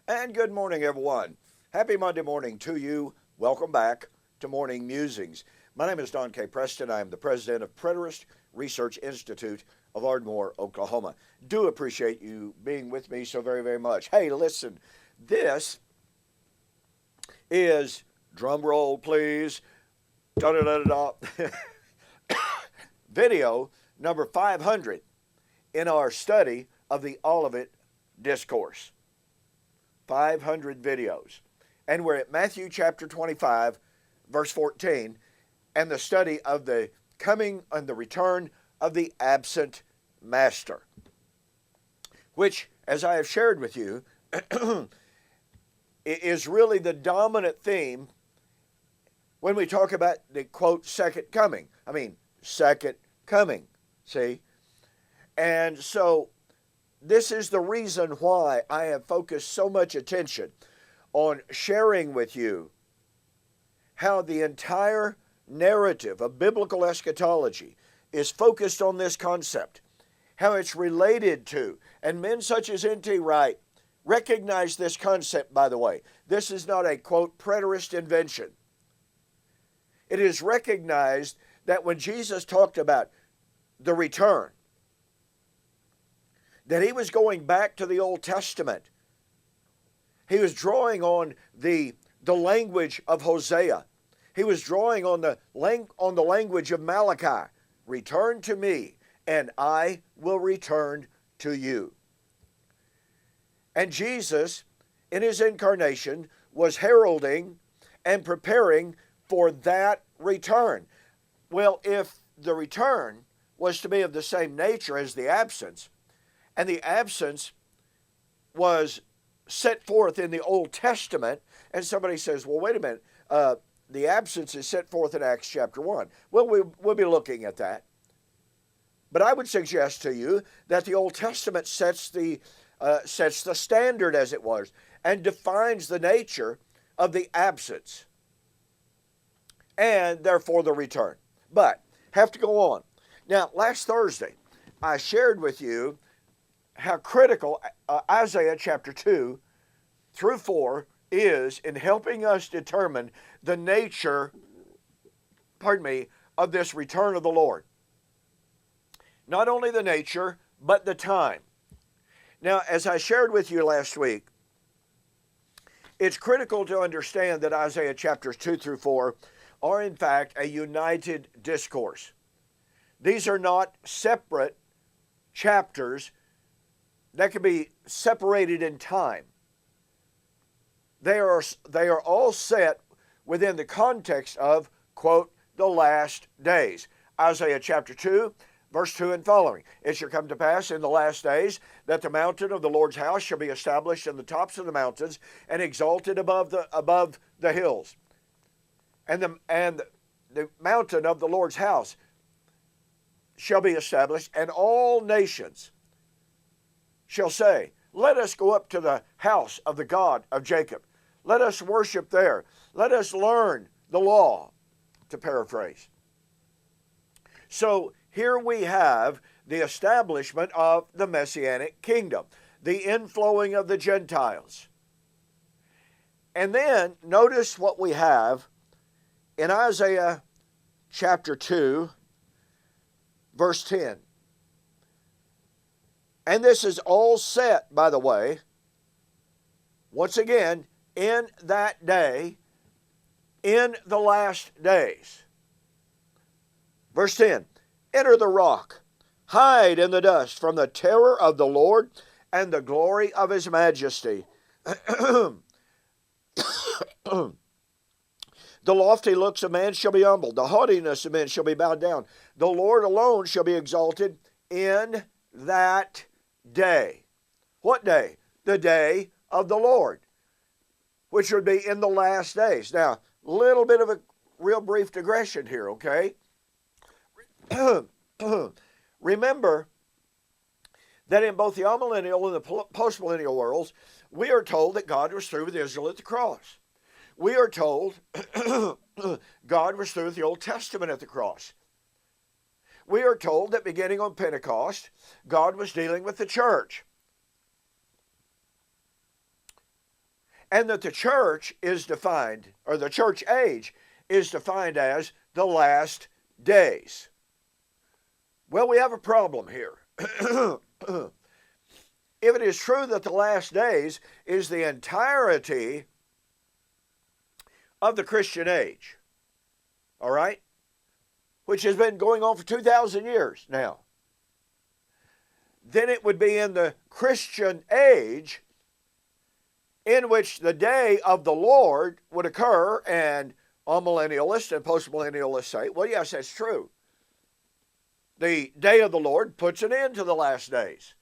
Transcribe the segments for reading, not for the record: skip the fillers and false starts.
And good morning, everyone. Happy Monday morning to you. Welcome back to Morning Musings. My name is Don K. Preston. I am the president of Preterist Research Institute of Ardmore, Oklahoma. Do appreciate you being with me so very, very much. Hey, listen, this is, drum roll please, da-da-da-da-da, video number 500 in our study of the Olivet Discourse. 500 videos. And we're at Matthew chapter 25, verse 14, and the study of the coming and the return of the absent master, which, as I have shared with you, is really the dominant theme when we talk about the, quote, second coming. Second coming, see? And so this is the reason why I have focused so much attention on sharing with you how the entire narrative of biblical eschatology is focused on this concept, how it's related to, and men such as N.T. Wright recognize this concept, by the way. This is not a, quote, preterist invention. It is recognized that when Jesus talked about the return, that he was going back to the Old Testament. He was drawing on the language of Hosea. He was drawing on the language of Malachi. Return to me, and I will return to you. And Jesus, in his incarnation, was heralding and preparing for that return. Well, if the return was to be of the same nature as the absence, and the absence was set forth in the Old Testament, and somebody says, well, wait a minute, the absence is set forth in Acts chapter 1. Well, we'll be looking at that. But I would suggest to you that the Old Testament sets the standard, as it was, and defines the nature of the absence, and therefore the return. But have to go on. Now, last Thursday, I shared with you how critical Isaiah chapter 2 through 4 is in helping us determine the nature, of this return of the Lord. Not only the nature, but the time. Now, as I shared with you last week, it's critical to understand that Isaiah chapters 2 through 4 are in fact a united discourse. These are not separate chapters that can be separated in time. They are all set within the context of, quote, the last days. Isaiah chapter 2, verse 2 and following. It shall come to pass in the last days that the mountain of the Lord's house shall be established in the tops of the mountains and exalted above the hills. And the mountain of the Lord's house shall be established, and all nations shall say, let us go up to the house of the God of Jacob. Let us worship there. Let us learn the law, to paraphrase. So here we have the establishment of the Messianic kingdom, the inflowing of the Gentiles. And then notice what we have in Isaiah chapter 2, verse 10. And this is all set, by the way, once again, in that day, in the last days. Verse 10, enter the rock, hide in the dust from the terror of the Lord and the glory of his majesty. The lofty looks of man shall be humbled. The haughtiness of men shall be bowed down. The Lord alone shall be exalted in that day. What day? The day of the Lord, which would be in the last days. Now, a little bit of a real brief digression here, okay? Remember that in both the amillennial and the postmillennial worlds, we are told that God was through with Israel at the cross. We are told God was through with the Old Testament at the cross. We are told that beginning on Pentecost, God was dealing with the church. and that the church is defined, or the church age is defined as the last days. Well, we have a problem here. If it is true that the last days is the entirety of the Christian age, all right, which has been going on for 2,000 years now, then it would be in the Christian age in which the day of the Lord would occur, and amillennialists and postmillennialists say, well, yes, that's true. The day of the Lord puts an end to the last days.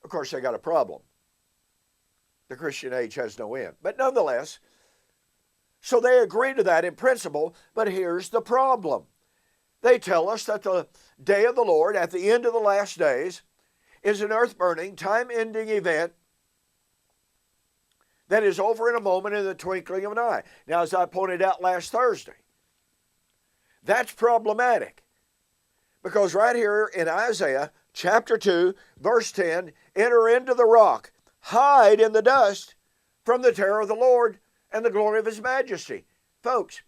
Of course, they got a problem. The Christian age has no end. But nonetheless, so they agree to that in principle, but here's the problem. They tell us that the day of the Lord at the end of the last days is an earth-burning, time-ending event that is over in a moment, in the twinkling of an eye. Now, as I pointed out last Thursday, that's problematic. Because right here in Isaiah chapter 2, verse 10, enter into the rock, hide in the dust from the terror of the Lord and the glory of his majesty. Folks,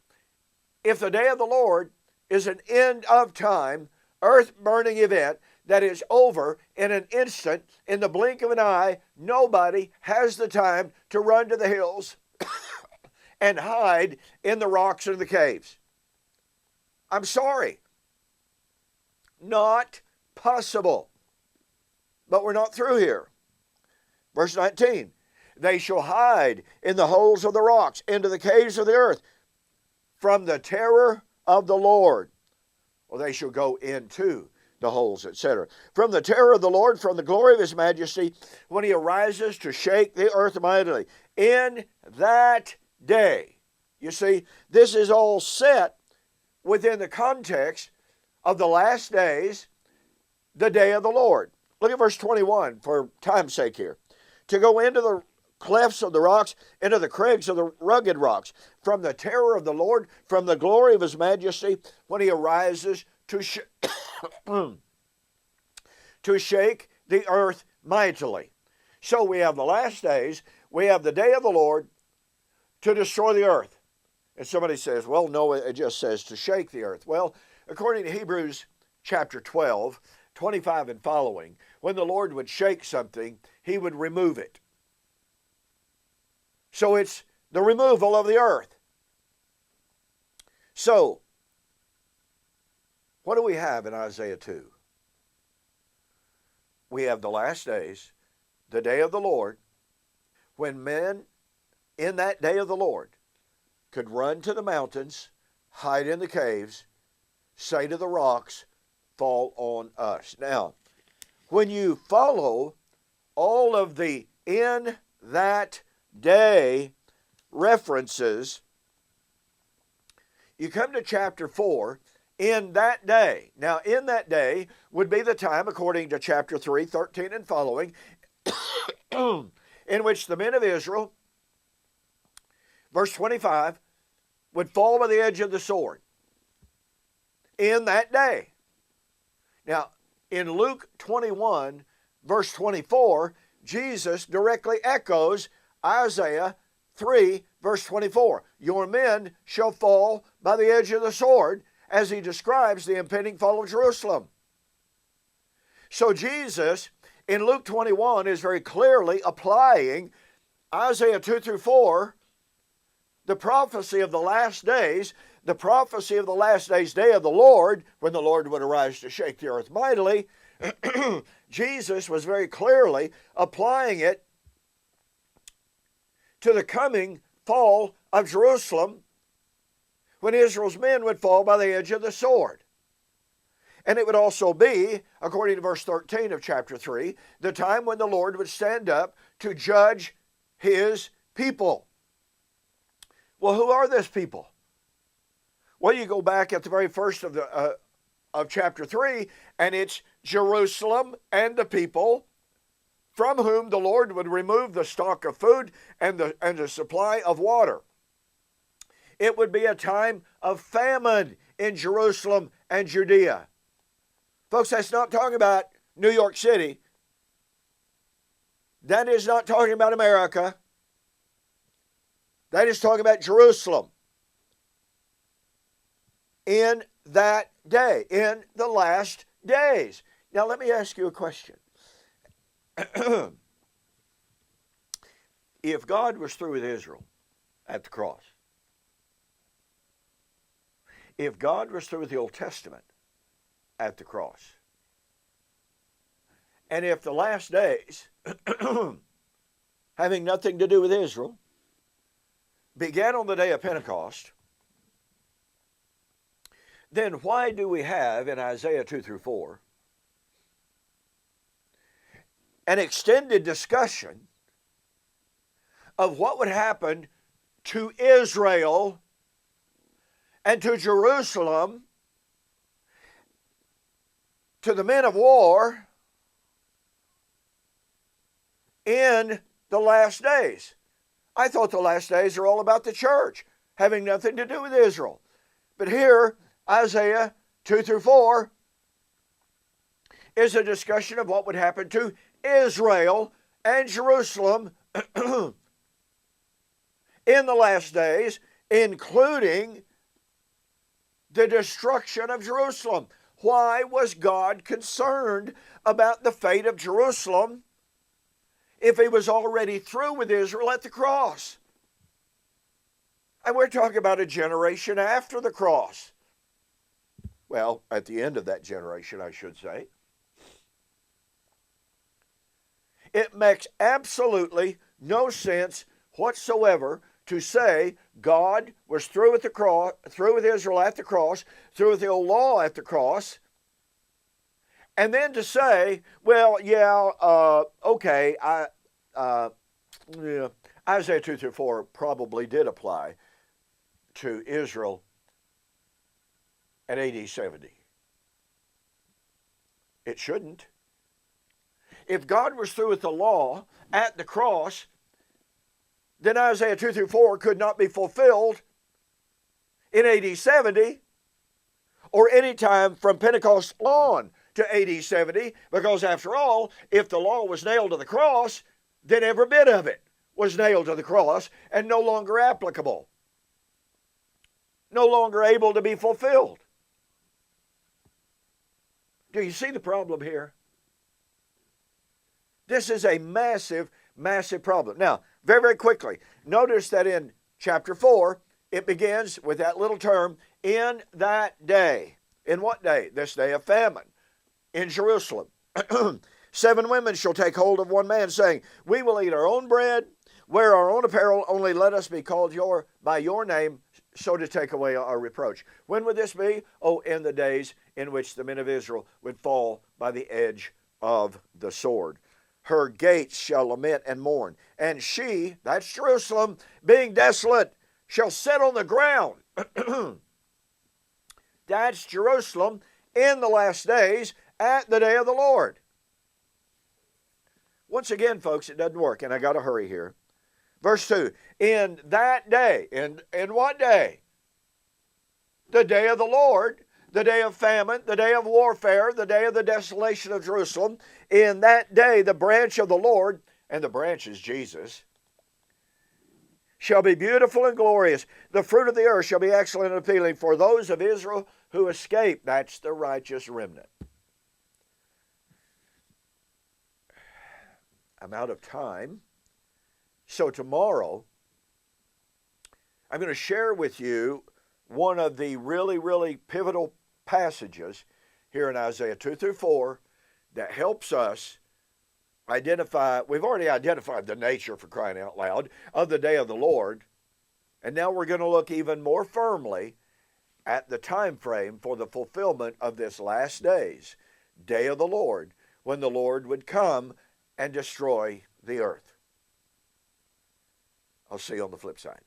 if the day of the Lord is an end of time, earth-burning event that is over in an instant, in the blink of an eye, nobody has the time to run to the hills and hide in the rocks and the caves. I'm sorry. Not possible. But we're not through here. Verse 19, they shall hide in the holes of the rocks, into the caves of the earth, from the terror of the Lord. Or they shall go into the holes, etc. From the terror of the Lord, from the glory of his majesty, when he arises to shake the earth mightily. In that day. You see, this is all set within the context of the last days, the day of the Lord. Look at verse 21 for time's sake here. To go into the clefts of the rocks, into the crags of the rugged rocks, from the terror of the Lord, from the glory of his majesty, when he arises to shake the earth mightily. So we have the last days, we have the day of the Lord to destroy the earth. And somebody says, well, no, it just says to shake the earth. Well, according to Hebrews chapter 12, 25 and following, when the Lord would shake something, he would remove it. So it's the removal of the earth. So, what do we have in Isaiah 2? We have the last days, the day of the Lord, when men in that day of the Lord could run to the mountains, hide in the caves, say to the rocks, fall on us. Now, when you follow all of the in that day references, you come to chapter 4, in that day. Now, in that day would be the time, according to chapter 3, 13 and following, in which the men of Israel, verse 25, would fall by the edge of the sword. In that day. Now, in Luke 21, verse 24, Jesus directly echoes Isaiah 3, verse 24. Your men shall fall by the edge of the sword, as he describes the impending fall of Jerusalem. So Jesus, in Luke 21, is very clearly applying Isaiah 2 through 4, the prophecy of the last days, the prophecy of the last days, day of the Lord, when the Lord would arise to shake the earth mightily. Jesus was very clearly applying it to the coming fall of Jerusalem, when Israel's men would fall by the edge of the sword. And it would also be, according to verse 13 of chapter 3, the time when the Lord would stand up to judge his people. Well, who are this people? Well, you go back at the very first of chapter 3, and it's Jerusalem and the people from whom the Lord would remove the stock of food and the supply of water. It would be a time of famine in Jerusalem and Judea. Folks, that's not talking about New York City. That is not talking about America. That is talking about Jerusalem. In that day, in the last days. Now let me ask you a question. If God was through with Israel at the cross, if God was through with the Old Testament at the cross, and if the last days, having nothing to do with Israel, began on the day of Pentecost, then why do we have in Isaiah 2 through 4 an extended discussion of what would happen to Israel and to Jerusalem, to the men of war in the last days? I thought the last days are all about the church, having nothing to do with Israel. But here, Isaiah 2 through 4 is a discussion of what would happen to Israel and Jerusalem in the last days, including the destruction of Jerusalem. Why was God concerned about the fate of Jerusalem if he was already through with Israel at the cross? And we're talking about a generation after the cross. Well, at the end of that generation, I should say. It makes absolutely no sense whatsoever to say God was through with the cross, through with Israel at the cross, through with the old law at the cross, and then to say, well, okay, Isaiah 2 through 4 probably did apply to Israel at AD 70. It shouldn't. If God was through with the law at the cross, then Isaiah 2 through 4 could not be fulfilled in AD 70 or any time from Pentecost on to AD 70, because after all, if the law was nailed to the cross, then every bit of it was nailed to the cross and no longer applicable, no longer able to be fulfilled. Do you see the problem here? This is a massive, massive problem. Now, very, very quickly, notice that in chapter 4, it begins with that little term, in that day. In what day? This day of famine in Jerusalem. 7 women shall take hold of one man, saying, we will eat our own bread, wear our own apparel, only let us be called by your name, so to take away our reproach. When would this be? Oh, in the days in which the men of Israel would fall by the edge of the sword. Her gates shall lament and mourn, and she, that's Jerusalem, being desolate, shall sit on the ground. That's Jerusalem in the last days at the day of the Lord. Once again, folks, it doesn't work, and I got to hurry here. Verse 2, in that day, in what day? The day of the Lord, the day of famine, the day of warfare, the day of the desolation of Jerusalem. In that day, the branch of the Lord, and the branch is Jesus, shall be beautiful and glorious. The fruit of the earth shall be excellent and appealing for those of Israel who escape. That's the righteous remnant. I'm out of time. So tomorrow, I'm going to share with you one of the really, really pivotal passages here in Isaiah 2 through 4 that helps us identify, we've already identified the nature, for crying out loud, of the day of the Lord. And now we're going to look even more firmly at the time frame for the fulfillment of this last days, day of the Lord, when the Lord would come and destroy the earth. I'll see you on the flip side.